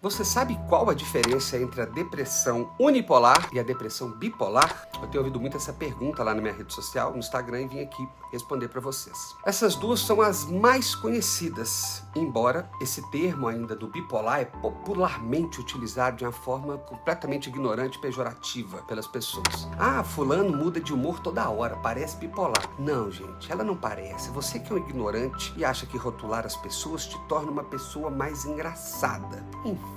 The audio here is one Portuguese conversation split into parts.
Você sabe qual a diferença entre a depressão unipolar e a depressão bipolar? Eu tenho ouvido muito essa pergunta lá na minha rede social, no Instagram, e vim aqui responder para vocês. Essas duas são as mais conhecidas, embora esse termo ainda do bipolar é popularmente utilizado de uma forma completamente ignorante e pejorativa pelas pessoas. Ah, fulano muda de humor toda hora, parece bipolar. Não, gente, ela não parece. Você que é um ignorante e acha que rotular as pessoas te torna uma pessoa mais engraçada. Enfim.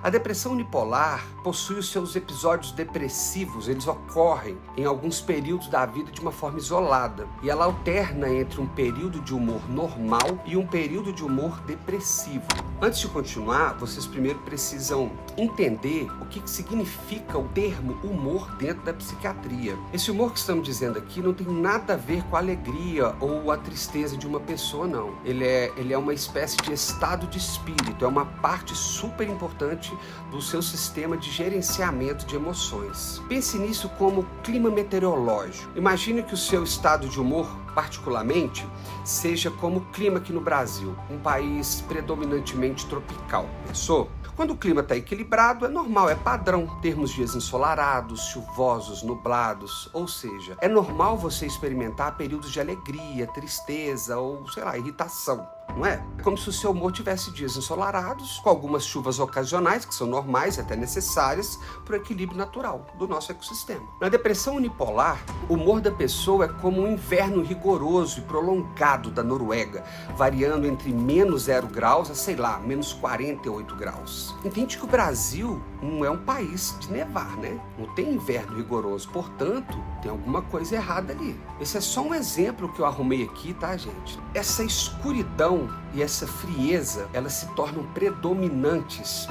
A depressão unipolar possui os seus episódios depressivos, eles ocorrem em alguns períodos da vida de uma forma isolada. E ela alterna entre um período de humor normal e um período de humor depressivo. Antes de continuar, vocês primeiro precisam entender o que significa o termo humor dentro da psiquiatria. Esse humor que estamos dizendo aqui não tem nada a ver com a alegria ou a tristeza de uma pessoa, não. Ele é uma espécie de estado de espírito, é uma parte super importante do seu sistema de gerenciamento de emoções. Pense nisso como clima meteorológico. Imagine que o seu estado de humor, particularmente, seja como o clima aqui no Brasil, um país predominantemente tropical. Pensou? Quando o clima está equilibrado, é normal, é padrão termos dias ensolarados, chuvosos, nublados, ou seja, é normal você experimentar períodos de alegria, tristeza ou, sei lá, irritação. Não é? É como se o seu humor tivesse dias ensolarados, com algumas chuvas ocasionais, que são normais e até necessárias para o equilíbrio natural do nosso ecossistema. Na depressão unipolar, o humor da pessoa é como um inverno rigoroso e prolongado da Noruega, variando entre menos 0 graus a, sei lá, menos 48 graus. Entende que o Brasil não é um país de nevar, né? Não tem inverno rigoroso, portanto, tem alguma coisa errada ali. Esse é só um exemplo que eu arrumei aqui, tá, gente? Essa escuridão e essa frieza, elas se tornam predominantes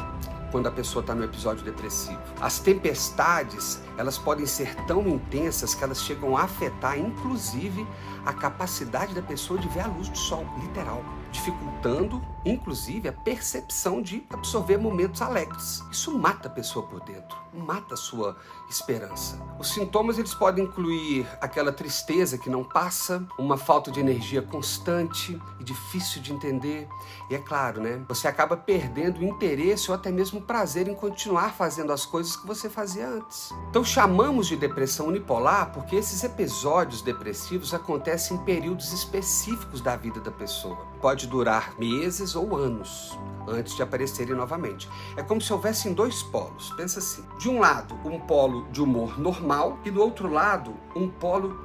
quando a pessoa está no episódio depressivo. As tempestades, elas podem ser tão intensas que elas chegam a afetar, inclusive, a capacidade da pessoa de ver a luz do sol, literal, dificultando, inclusive, a percepção de absorver momentos alegres. Isso mata a pessoa por dentro, mata a sua esperança. Os sintomas, eles podem incluir aquela tristeza que não passa, uma falta de energia constante e difícil de entender. E é claro, né? Você acaba perdendo o interesse ou até mesmo o prazer em continuar fazendo as coisas que você fazia antes. Então chamamos de depressão unipolar porque esses episódios depressivos acontecem em períodos específicos da vida da pessoa. Pode durar meses ou anos antes de aparecerem novamente. É como se houvessem dois polos. Pensa assim, de um lado um polo de humor normal e do outro lado um polo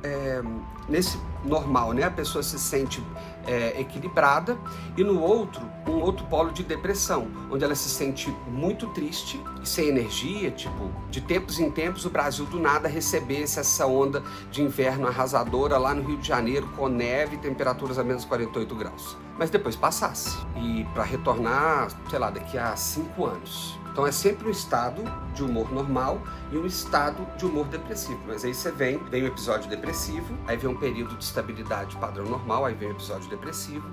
nesse normal, né? A pessoa se sente equilibrada, e no outro, um outro polo de depressão, onde ela se sente muito triste e sem energia, tipo, de tempos em tempos o Brasil do nada recebesse essa onda de inverno arrasadora lá no Rio de Janeiro, com neve e temperaturas a menos 48 graus. Mas depois passasse, e para retornar, sei lá, daqui a 5 anos. Então é sempre um estado de humor normal e um estado de humor depressivo. Mas aí você vem o episódio depressivo, aí vem um período de estabilidade padrão normal, aí vem o episódio depressivo,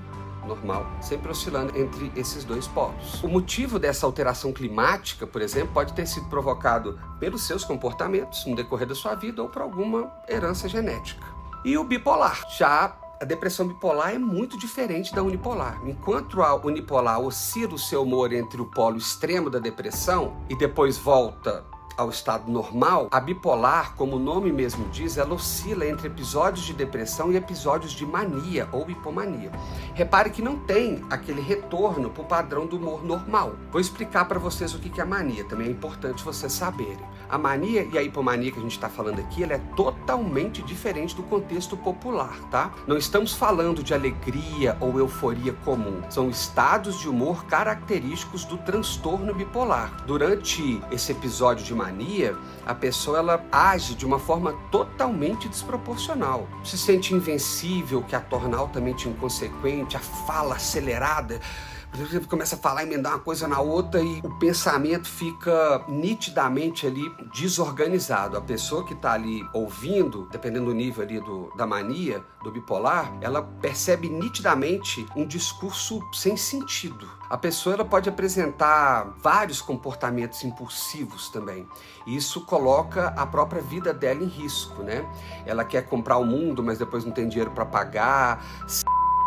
normal, sempre oscilando entre esses dois polos. O motivo dessa alteração climática, por exemplo, pode ter sido provocado pelos seus comportamentos no decorrer da sua vida ou por alguma herança genética. E o bipolar, já a depressão bipolar é muito diferente da unipolar. Enquanto a unipolar oscila o seu humor entre o polo extremo da depressão e depois volta ao estado normal, a bipolar, como o nome mesmo diz, ela oscila entre episódios de depressão e episódios de mania ou hipomania. Repare que não tem aquele retorno para o padrão do humor normal. Vou explicar para vocês o que é a mania, também é importante vocês saberem. A mania e a hipomania que a gente está falando aqui, ela é totalmente diferente do contexto popular, tá? Não estamos falando de alegria ou euforia comum. São estados de humor característicos do transtorno bipolar. Durante esse episódio de mania, a pessoa ela age de uma forma totalmente desproporcional. Se sente invencível, que a torna altamente inconsequente, a fala acelerada, começa a falar, emendar uma coisa na outra e o pensamento fica nitidamente ali desorganizado. A pessoa que está ali ouvindo, dependendo do nível ali da mania, do bipolar, ela percebe nitidamente um discurso sem sentido. A pessoa ela pode apresentar vários comportamentos impulsivos também. E isso coloca a própria vida dela em risco, né? Ela quer comprar o mundo, mas depois não tem dinheiro para pagar.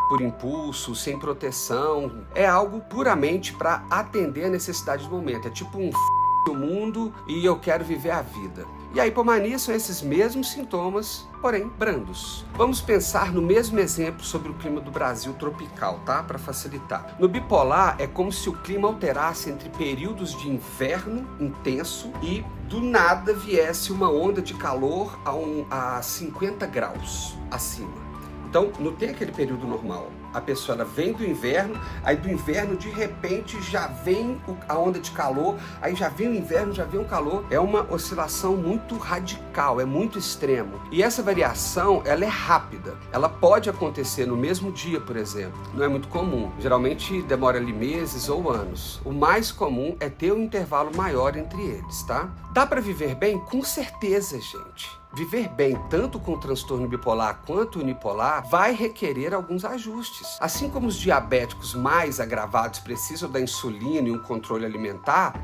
por impulso, sem proteção. É algo puramente para atender a necessidade do momento. É tipo um o mundo e eu quero viver a vida. E a hipomania são esses mesmos sintomas, porém brandos. Vamos pensar no mesmo exemplo sobre o clima do Brasil tropical, tá? Para facilitar. No bipolar é como se o clima alterasse entre períodos de inverno intenso e do nada viesse uma onda de calor a 50 graus acima. Então, não tem aquele período normal. A pessoa ela vem do inverno, aí do inverno de repente já vem a onda de calor, aí já vem o inverno, já vem o calor. É uma oscilação muito radical, é muito extremo. E essa variação, ela é rápida. Ela pode acontecer no mesmo dia, por exemplo. Não é muito comum. Geralmente demora ali meses ou anos. O mais comum é ter um intervalo maior entre eles, tá? Dá para viver bem? Com certeza, gente. Viver bem tanto com o transtorno bipolar quanto unipolar vai requerer alguns ajustes. Assim como os diabéticos mais agravados precisam da insulina e um controle alimentar,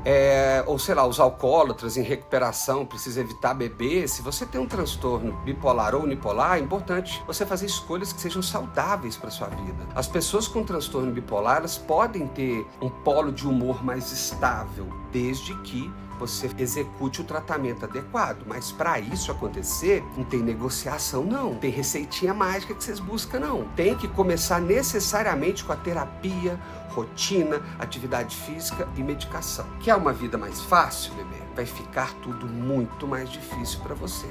ou sei lá, os alcoólatras em recuperação precisam evitar beber, se você tem um transtorno bipolar ou unipolar, é importante você fazer escolhas que sejam saudáveis para sua vida. As pessoas com transtorno bipolar, elas podem ter um polo de humor mais estável, desde que você execute o tratamento adequado. Mas para isso acontecer, não tem negociação não, tem receitinha mágica que vocês buscam não. Tem que começar necessariamente com a terapia, rotina, atividade física e medicação. Quer uma vida mais fácil, bebê? Vai ficar tudo muito mais difícil para você.